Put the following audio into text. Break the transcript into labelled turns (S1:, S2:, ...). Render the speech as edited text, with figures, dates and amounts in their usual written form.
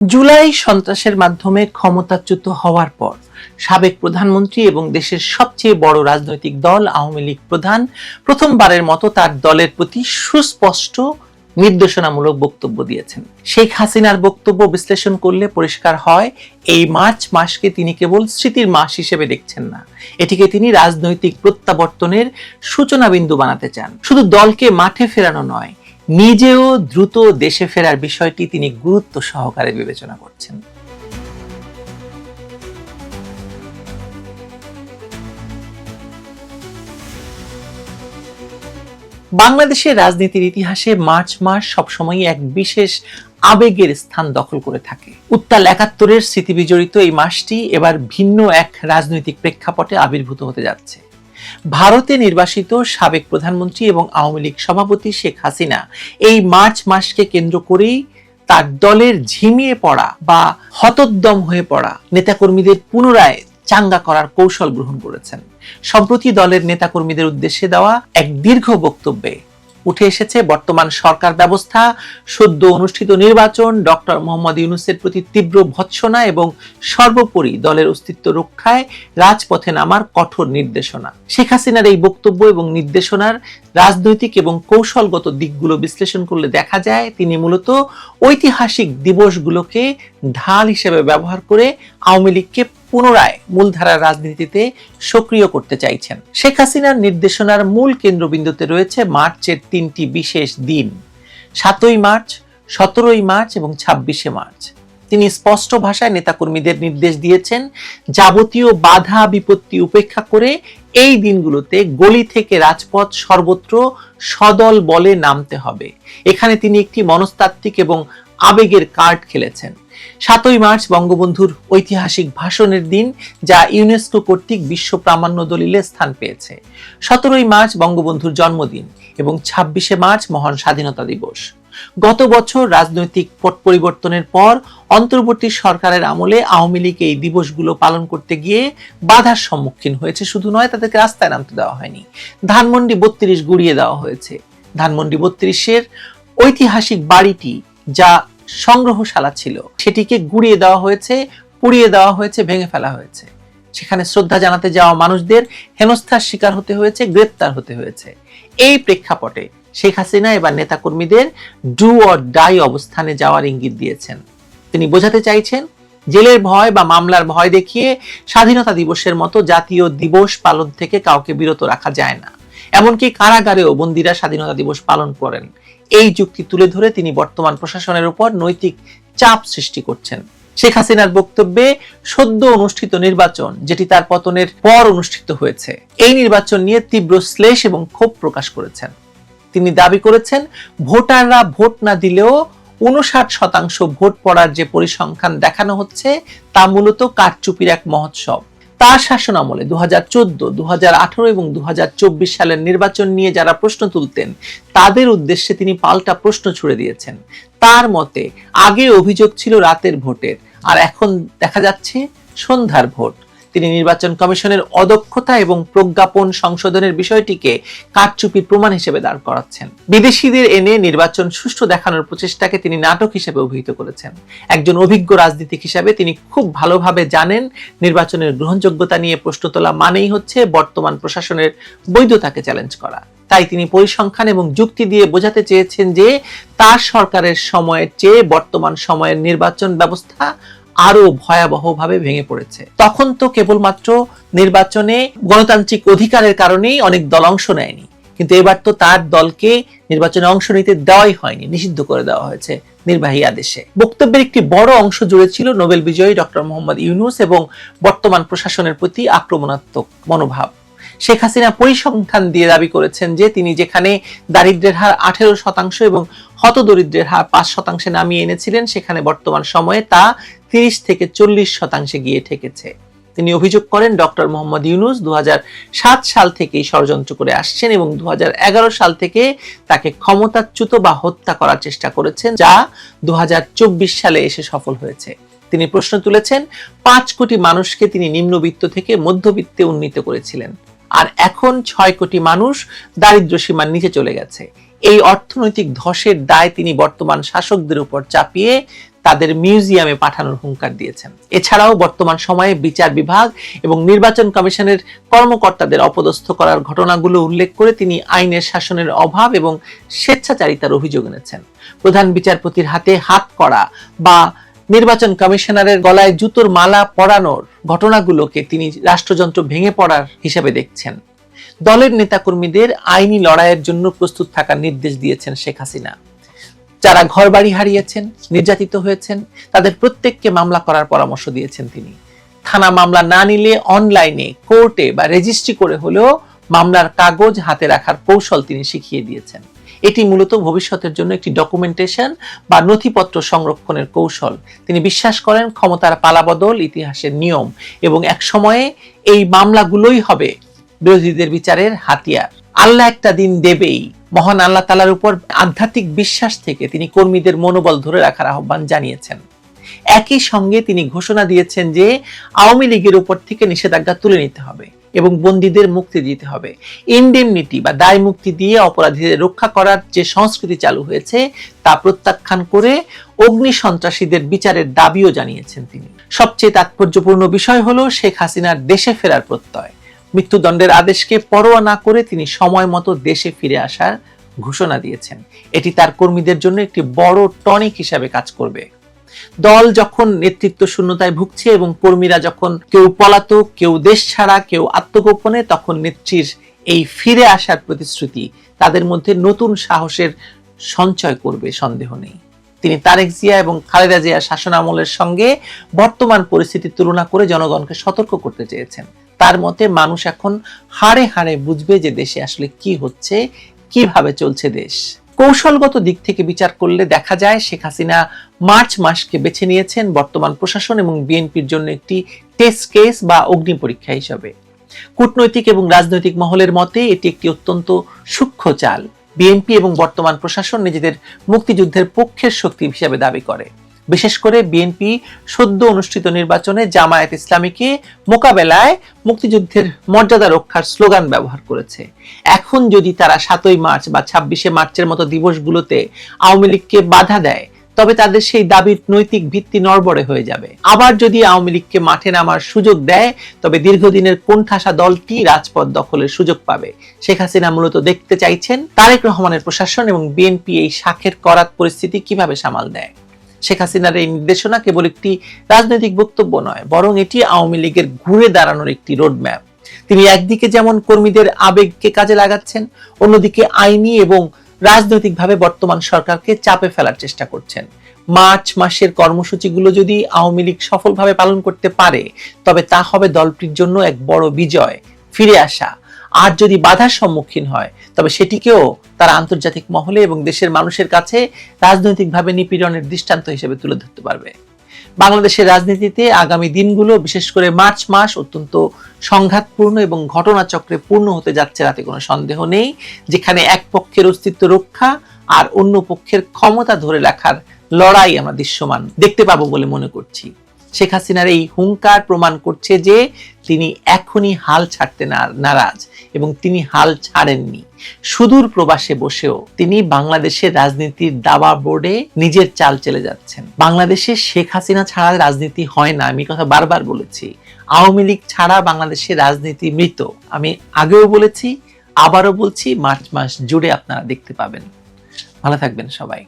S1: জুলাই সন্ত্রাসের মাধ্যমে ক্ষমতাচ্যুত হওয়ার পর সাবেক প্রধানমন্ত্রী এবং দেশের সবচেয়ে বড় রাজনৈতিক দল আওয়ামী লীগ প্রধান প্রথমবারের মতো তার দলের প্রতি সুস্পষ্ট নির্দেশনামূলক বক্তব্য দিয়েছেন। শেখ হাসিনার বক্তব্য বিশ্লেষণ করলে পরিষ্কার হয়, এই মার্চ মাসকে তিনি কেবল স্মৃতির মাস হিসেবে দেখছেন না, এটিকে তিনি রাজনৈতিক প্রত্যাবর্তনের সূচনা বিন্দু বানাতে চান। শুধু দলকে মাঠে ফেরানো নয়, নিজেও দ্রুত দেশে ফেরার বিষয়টি তিনি গুরুত্ব সহকারে বিবেচনা করছেন। বাংলাদেশের রাজনীতির ইতিহাসে মার্চ মাস সবসময় এক বিশেষ আবেগের স্থান দখল করে থাকে। উত্তাল ৭১-এর স্মৃতি বিজড়িত এই মাসটি এবার ভিন্ন এক রাজনৈতিক প্রেক্ষাপটে আবির্ভূত হতে যাচ্ছে। ভারতে নির্বাসিত সাবেক প্রধানমন্ত্রী এবং আওয়ামী লীগ সভাপতি শেখ হাসিনা এই মার্চ মাসকে কেন্দ্র করেই তার দলের ঝিমিয়ে পড়া বা হতোদ্যম হয়ে পড়া নেতাকর্মীদের পুনরায় চাঙ্গা করার কৌশল গ্রহণ করেছেন। সম্প্রতি দলের নেতাকর্মীদের উদ্দেশ্যে দেওয়া এক দীর্ঘ বক্তব্যে উঠে এসেছে বর্তমান সরকার ব্যবস্থা, সদ্য অনুষ্ঠিত নির্বাচন, ডক্টর মোহাম্মদ ইউনূসের প্রতি তীব্র ভৎসনা এবং সর্বোপরি দলের অস্তিত্ব রক্ষায় রাজপথে নামার কঠোর নির্দেশনা। শেখ হাসিনার এই বক্তব্য এবং নির্দেশনার রাজনৈতিক এবং কৌশলগত দিকগুলো বিশ্লেষণ করলে দেখা যায়, তিনি মূলত ঐতিহাসিক দিবসগুলোকে ঢাল হিসেবে ব্যবহার করে আওয়ামী লীগকে পুনরায় মূলধারার রাজনীতিতে সক্রিয় করতে চাইছেন। শেখ হাসিনার নির্দেশনার মূল কেন্দ্রবিন্দুতে রয়েছে মার্চের তিনটি বিশেষ দিন: ৭ই মার্চ, ১৭ই মার্চ এবং ২৬শে মার্চ। তিনি স্পষ্ট ভাষায় নেতাকর্মীদের নির্দেশ দিয়েছেন, যাবতীয় বাধা বিপত্তি উপেক্ষা করে এই দিনগুলোতে গলি থেকে রাজপথ সর্বত্র সদল বলে নামতে হবে। এখানে তিনি একটি মনস্তাত্ত্বিক এবং আবেগের কার্ড খেলেছেন। ৭ই মার্চ বঙ্গবন্ধুর ঐতিহাসিক ভাষণের দিন, যা ইউনেস্কো কর্তৃক বিশ্ব প্রামাণ্য দলিলে স্থান পেয়েছে। ১৭ই মার্চ বঙ্গবন্ধুর জন্মদিন এবং ২৬শে মার্চ মহান স্বাধীনতা দিবস। গত বছর রাজনৈতিক পট পরিবর্তনের পর অন্তর্বর্তী সরকারের আমলে আওয়ামী লীগ এই দিবসগুলো পালন করতে গিয়ে বাধার সম্মুখীন হয়েছে। শুধু নয়, তাদেরকে রাস্তায় নামতে দেওয়া হয়নি। ধানমন্ডি ৩২ গুড়িয়ে দেওয়া হয়েছে। ধানমন্ডি ৩২-এর ঐতিহাসিক বাড়িটি, যা সংগ্রহশালা ছিল, সেটিকে গুড়িয়ে দেওয়া হয়েছে, পুড়িয়ে দেওয়া হয়েছে, ভেঙে ফেলা হয়েছে। সেখানে শ্রদ্ধা জানাতে যাওয়া মানুষদের হেনস্থার শিকার হতে হয়েছে, গ্রেপ্তার হতে হয়েছে। এই প্রেক্ষাপটে শেখ হাসিনা এবার নেতাকর্মীদের ডু অর ডাই অবস্থানে যাওয়ার ইঙ্গিত দিয়েছেন। তিনি বোঝাতে চাইছেন, জেলের ভয় বা মামলার ভয় দেখিয়ে স্বাধীনতা দিবসের মতো জাতীয় দিবস পালন থেকে কাউকে বিরত রাখা যায় না। এমনকি কারাগারেও বন্দীরা স্বাধীনতা দিবস পালন করেন। এই যুক্তি তুলে ধরে তিনি বর্তমান প্রশাসনের উপর নৈতিক চাপ সৃষ্টি করছেন। শেখ হাসিনার বক্তব্যে সদ্য অনুষ্ঠিত নির্বাচন, যেটি তার পতনের পর অনুষ্ঠিত হয়েছে, এই নির্বাচন নিয়ে তীব্র শ্লেষ এবং ক্ষোভ প্রকাশ করেছেন। তিনি দাবি করেছেন, ভোটাররা ভোট না দিলেও ৫৯% ভোট পড়ার যে পরিসংখ্যান দেখানো হচ্ছে, তা মূলত কারচুপির এক মহোৎসব। তার শাসনামলে ২০১৪, ২০১৮ এবং ২০২৪ সালের নির্বাচন নিয়ে যারা প্রশ্ন তুলতেন, তাদের উদ্দেশ্যে তিনি পাল্টা প্রশ্ন ছুড়ে দিয়েছেন। তার মতে, আগে অভিযোগ ছিল রাতের ভোটের, আর এখন দেখা যাচ্ছে সন্ধ্যার ভোট। তিনি নির্বাচন কমিশনের অদক্ষতা এবং প্রজ্ঞাপন সংশোধনের বিষয়টিকে কারচুপির প্রমাণ হিসেবে দাঁড় করাচ্ছেন। বিদেশিদের এনে নির্বাচন সুষ্ঠু দেখানোর প্রচেষ্টাকে তিনি নাটক হিসেবে অভিহিত করেছেন। একজন অভিজ্ঞ রাজনীতিক হিসেবে তিনি খুব ভালোভাবে জানেন, নির্বাচনের গ্রহণযোগ্যতা নিয়ে প্রশ্ন তোলা মানেই হচ্ছে বর্তমান প্রশাসনের বৈধতাকে চ্যালেঞ্জ করা। তাই তিনি পরিসংখ্যান এবং যুক্তি দিয়ে বোঝাতে চেয়েছেন যে তার সরকারের সময়ের চেয়ে বর্তমান সময়ের নির্বাচন ব্যবস্থা আরো ভয়াবহভাবে ভেঙে পড়েছে। তখন তো কেবলমাত্র নির্বাচনে গণতান্ত্রিক অধিকারের কারণেই অনেক দল অংশ নেয়নি, কিন্তু এবার তো তার দলকে নির্বাচনে অংশ নিতে দেওয়াই হয়নি, নিষিদ্ধ করে দেওয়া হয়েছে নির্বাহী আদেশে। বক্তব্যের একটি বড় অংশ জুড়ে ছিল নোবেল বিজয়ী ডক্টর মোহাম্মদ ইউনূস এবং বর্তমান প্রশাসনের প্রতি আক্রমণাত্মক মনোভাব। শেখ হাসিনা পরিসংখ্যান দিয়ে দাবি করেছেন যে তিনি যেখানে দারিদ্র্যের হার ১৮% এবং হতদরিদ্রের হার ৫% নামিয়ে এনেছিলেন, সেখানে বর্তমান সময়ে তা ৩০ থেকে ৪০% গিয়ে ঠেকেছে। তিনি অভিযোগ করেন, ডক্টর মোহাম্মদ ইউনূস ২০০৭ সাল থেকেই ষড়যন্ত্র করে আসছেন এবং ২০১১ সাল থেকে তাকে ক্ষমতাচ্যুত বা হত্যা করার চেষ্টা করেছেন, যা ২০২৪ সালে এসে সফল হয়েছে। তিনি প্রশ্ন তুলেছেন, ৫ কোটি মানুষকে তিনি নিম্নবিত্ত থেকে মধ্যবিত্তে উন্নীত করেছিলেন, আর এখন ৬ কোটি মানুষ দারিদ্র্য সীমার নিচে চলে গেছে। এই অর্থনৈতিক ধসের দায় তিনি বর্তমান শাসকদের উপর চাপিয়ে তাদের মিউজিয়ামে পাঠানোর হুঙ্কার দিয়েছেন। এছাড়াও বর্তমান সময়ে বিচার বিভাগ এবং নির্বাচন কমিশনের কর্মকর্তাদের অপদস্থ করার ঘটনাগুলো উল্লেখ করে তিনি আইনের শাসনের অভাব এবং স্বেচ্ছাচারিতার অভিযোগ এনেছেন। প্রধান বিচারপতির হাতে হাত করা বা নির্বাচন কমিশনারের গলায় জুতোর মালা পরানোর ঘটনাগুলোকে তিনি রাষ্ট্রযন্ত্র ভেঙে পড়ার হিসেবে দেখছেন। দলের নেতাকর্মীদের আইনি লড়াইয়ের জন্য প্রস্তুত থাকার নির্দেশ দিয়েছেন শেখ হাসিনা। যারা ঘরবাড়ি হারিয়েছেন, নির্যাতিত হয়েছেন, তাদের প্রত্যেককে মামলা করার পরামর্শ দিয়েছেন তিনি। থানা মামলা না নিলে অনলাইনে, কোর্টে বা রেজিস্ট্রি করে হলেও মামলার কাগজ হাতে রাখার কৌশল তিনি শিখিয়ে দিয়েছেন। এটি মূলত ভবিষ্যতের জন্য একটি ডকুমেন্টেশন বা নথিপত্র সংরক্ষণের কৌশল। তিনি বিশ্বাস করেন ক্ষমতার পালাবদল ইতিহাসের নিয়ম এবং এক সময়ে এই মামলাগুলোই হবে বিরোধীদের বিচারের হাতিয়ার। আল্লাহ একটা দিন দেবেই। মহান আল্লাহ তাআলার উপর আধ্যাত্মিক বিশ্বাস থেকে তিনি কর্মীদের মনোবল ধরে রাখার আহ্বান জানিয়েছেন। একই সঙ্গে তিনি ঘোষণা দিয়েছেন যে আওয়ামী লীগের উপর থেকে নিষেধাজ্ঞা তুলে নিতে হবে এবং বন্দীদের মুক্তি দিতে হবে। ইনডেমনিটি বা দায় মুক্তি দিয়ে অপরাধীদের রক্ষা করার যে সংস্কৃতি চালু হয়েছে তা প্রত্যাখ্যান করে অগ্নি সন্ত্রাসীদের বিচারের দাবিও জানিয়েছেন তিনি। সবচেয়ে তাৎপর্যপূর্ণ বিষয় হলো শেখ হাসিনার দেশে ফেরার প্রত্যয়। মৃত্যুদণ্ডের আদেশকে পরোয়া না করে তিনি সময় মতো দেশে ফিরে আসার ঘোষণা দিয়েছেন। এটি তার কর্মীদের জন্য একটি বড় টনিক হিসাবে কাজ করবে। দল যখন নেতৃত্ব শূন্যতায় ভুগছে এবং কর্মীরা যখন কেউ পলাতক, কেউ দেশ ছাড়া, কেউ আত্মগোপনে, তখন নেত্রীর এই ফিরে আসার প্রতিশ্রুতি তাদের মধ্যে নতুন সাহসের সঞ্চয় করবে, সন্দেহ নেই। তিনি তারেক জিয়া এবং খালেদা জিয়া শাসনামলের সঙ্গে বর্তমান পরিস্থিতির তুলনা করে জনগণকে সতর্ক করতে চেয়েছেন। তার মতে মানুষ এখন হাড়ে হাড়ে বুঝবে যে দেশে আসলে কি হচ্ছে, কিভাবে চলছে দেশ। কৌশলগত দিক থেকে বিচার করলে দেখা যায় শেখ হাসিনা মার্চ মাসকে বেছে নিয়েছেন বর্তমান প্রশাসন এবং বিএনপির জন্য একটি টেস্ট কেস বা অগ্নি পরীক্ষা হিসাবে। কূটনৈতিক এবং রাজনৈতিক মহলের মতে এটি একটি অত্যন্ত সূক্ষ্ম চাল। বিএনপি এবং বর্তমান প্রশাসন নিজেদের মুক্তিযুদ্ধের পক্ষের শক্তি হিসাবে দাবি করে। বিশেষ করে বিএনপি সদ্য অনুষ্ঠিত নির্বাচনে জামায়াত ইসলামীকে মোকাবেলায় মুক্তিযুদ্ধের মর্যাদা রক্ষার স্লোগান ব্যবহার করেছে। এখন যদি তারা 7ই মার্চ বা 26শে মার্চের মতো দিবসগুলোতে আওয়ামী লীগকে বাধা দেয়, তবে তাদের সেই দাবির নৈতিক ভিত্তি নড়বড়ে হয়ে যাবে। আবার যদি আওয়ামী লীগকে মাঠে নামার সুযোগ দেয়, তবে দীর্ঘদিনের কোণঠাসা দলটি রাজপথ দখলের সুযোগ পাবে। শেখ হাসিনা মূলত দেখতে চাইছেন তারেক রহমানের প্রশাসন এবং বিএনপি এই শাখের করাত পরিস্থিতি কিভাবে সামাল দেয়। শেখ হাসিনার এই নির্দেশনা কেবল একটি রাজনৈতিক বক্তব্য নয়, বরং এটি আওয়ামী লীগের ঘুরে দাঁড়ানোর একটি রোডম্যাপ। তিনি একদিকে যেমন কর্মীদের আবেগকে কাজে লাগাচ্ছেন, অন্যদিকে আইনি এবং রাজনৈতিকভাবে বর্তমান সরকারকে চাপে ফেলার চেষ্টা করছেন। মার্চ মাসের কর্মসূচিগুলো যদি আওয়ামী লীগ সফলভাবে পালন করতে পারে, তবে তা হবে দলটির জন্য এক বড় বিজয়, ফিরে আসা। আর যদি বাধার সম্মুখীন হয়, তবে সেটিকেও তারা আন্তর্জাতিক মহলে এবং দেশের মানুষের কাছে রাজনৈতিকভাবে নিপীড়নের দৃষ্টান্ত হিসেবে তুলে ধরতে পারবে। বাংলাদেশের রাজনীতিতে আগামী দিনগুলো, বিশেষ করে মার্চ মাস, অত্যন্ত সংঘাতপূর্ণ এবং ঘটনাচক্রে পূর্ণ হতে যাচ্ছে, তাতে কোনো সন্দেহ নেই। যেখানে এক পক্ষের অস্তিত্ব রক্ষা আর অন্য পক্ষের ক্ষমতা ধরে রাখার লড়াই আমরা দৃশ্যমান দেখতে পাবো বলে মনে করছি। শেখ হাসিনার এই হুঙ্কার প্রমাণ করছে যে তিনি এখনই হাল ছাড়তে নারাজ এবং তিনি হাল ছাড়েননি। সুদূর প্রবাসে বসেও তিনি বাংলাদেশের রাজনীতির দাবা বোর্ডে নিজের চাল চলে যাচ্ছেন। বাংলাদেশে শেখ হাসিনা ছাড়া রাজনীতি হয় না, আমি কথা বারবার বলেছি। আওয়ামী লীগ ছাড়া বাংলাদেশের রাজনীতি মৃত। আমি আগেও বলেছি, আবারও বলছি, মার্চ মাস জুড়ে আপনারা দেখতে পাবেন। ভালো থাকবেন সবাই।